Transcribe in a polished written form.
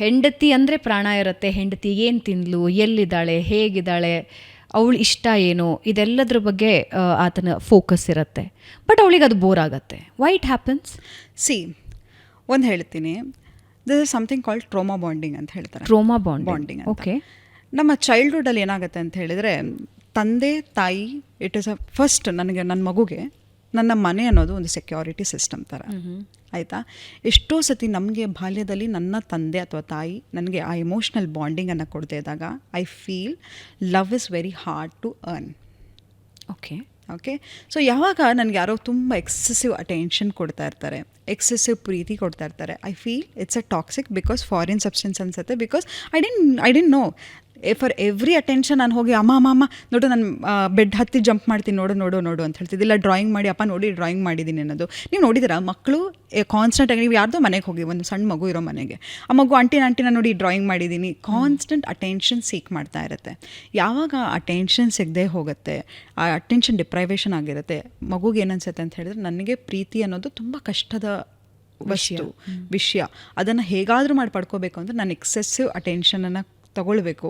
ಹೆಂಡತಿ ಅಂದರೆ ಪ್ರಾಣ ಇರುತ್ತೆ. ಹೆಂಡತಿ ಏನು ತಿಂದ್ಲು, ಎಲ್ಲಿದ್ದಾಳೆ, ಹೇಗಿದ್ದಾಳೆ, ಅವಳು ಇಷ್ಟ ಏನು, ಇದೆಲ್ಲದ್ರ ಬಗ್ಗೆ ಆತನ ಫೋಕಸ್ ಇರುತ್ತೆ. ಬಟ್ ಅವಳಿಗೆ ಅದು ಬೋರ್ ಆಗುತ್ತೆ. Why it happens? ಒಂದು ಹೇಳ್ತೀನಿ, this is something called trauma bonding ಅಂತ ಹೇಳ್ತಾರೆ. Trauma bonding. ಓಕೆ. ನಮ್ಮ ಚೈಲ್ಡ್ಹುಡ್ಡಲ್ಲಿ ಏನಾಗುತ್ತೆ ಅಂತ ಹೇಳಿದರೆ, ತಂದೆ ತಾಯಿ ಇಟ್ ಇಸ್ ಫಸ್ಟ್ ನನ್ನ ಮಗುಗೆ ನನ್ನ ಮನೆ ಅನ್ನೋದು ಒಂದು ಸೆಕ್ಯೂರಿಟಿ ಸಿಸ್ಟಮ್ ಥರ. ಆಯಿತಾ? ಎಷ್ಟೋ ಸತಿ ನಮಗೆ ಬಾಲ್ಯದಲ್ಲಿ ನನ್ನ ತಂದೆ ಅಥವಾ ತಾಯಿ ನನಗೆ ಆ ಎಮೋಷ್ನಲ್ ಬಾಂಡಿಂಗನ್ನು ಕೊಡದೇ ಇದ್ದಾಗ I feel love is very hard to earn. Okay. So ಯಾವಾಗ ನನಗೆ ಯಾರೋ ತುಂಬ ಎಕ್ಸೆಸಿವ್ ಅಟೆನ್ಷನ್ ಕೊಡ್ತಾ ಇರ್ತಾರೆ, ಎಕ್ಸೆಸಿವ್ ಪ್ರೀತಿ ಕೊಡ್ತಾ ಇರ್ತಾರೆ, I feel it's a toxic because foreign substance ಅನ್ಸುತ್ತೆ. Because I didn't know for every attention ನಾನು ಹೋಗಿ ಅಮ್ಮ ನೋಡು ನಾನು ಬೆಡ್ ಹತ್ತಿ ಜಂಪ್ ಮಾಡ್ತೀನಿ ನೋಡು ಅಂತ ಹೇಳ್ತಿದ್ದಿಲ್ಲ. ಡ್ರಾಯಿಂಗ್ ಮಾಡಿ ಅಪ್ಪ ನೋಡಿ ಡ್ರಾಯಿಂಗ್ ಮಾಡಿದ್ದೀನಿ ಅನ್ನೋದು. ನೀವು ನೋಡಿದ್ದೀರಾ ಮಕ್ಕಳು ಕಾನ್ಸ್ಟೆಂಟಾಗಿ, ನೀವು ಯಾರ್ದೋ ಮನೆಗೆ ಹೋಗಿ, ಒಂದು ಸಣ್ಣ ಮಗು ಇರೋ ಮನೆಗೆ, ಆ ಮಗು ಆಂಟಿನ ನೋಡಿ ಡ್ರಾಯಿಂಗ್ ಮಾಡಿದ್ದೀನಿ, ಕಾನ್ಸ್ಟೆಂಟ್ ಅಟೆನ್ಷನ್ ಸೀಕ್ ಮಾಡ್ತಾ ಇರುತ್ತೆ. ಯಾವಾಗ ಅಟೆನ್ಷನ್ ಸಿಗದೆ ಹೋಗುತ್ತೆ, ಆ ಅಟೆನ್ಷನ್ ಡಿಪ್ರೈವೇಷನ್ ಆಗಿರುತ್ತೆ, ಮಗುಗೆ ಏನನ್ಸುತ್ತೆ ಅಂತ ಹೇಳಿದ್ರೆ ನನಗೆ ಪ್ರೀತಿ ಅನ್ನೋದು ತುಂಬ ಕಷ್ಟದ ವಿಷಯ. ಅದನ್ನು ಹೇಗಾದರೂ ಮಾಡಿ ಪಡ್ಕೋಬೇಕು ಅಂದರೆ ನಾನು ಎಕ್ಸೆಸಿವ್ ಅಟೆನ್ಷನನ್ನು ತಗೊಳ್ಬೇಕು,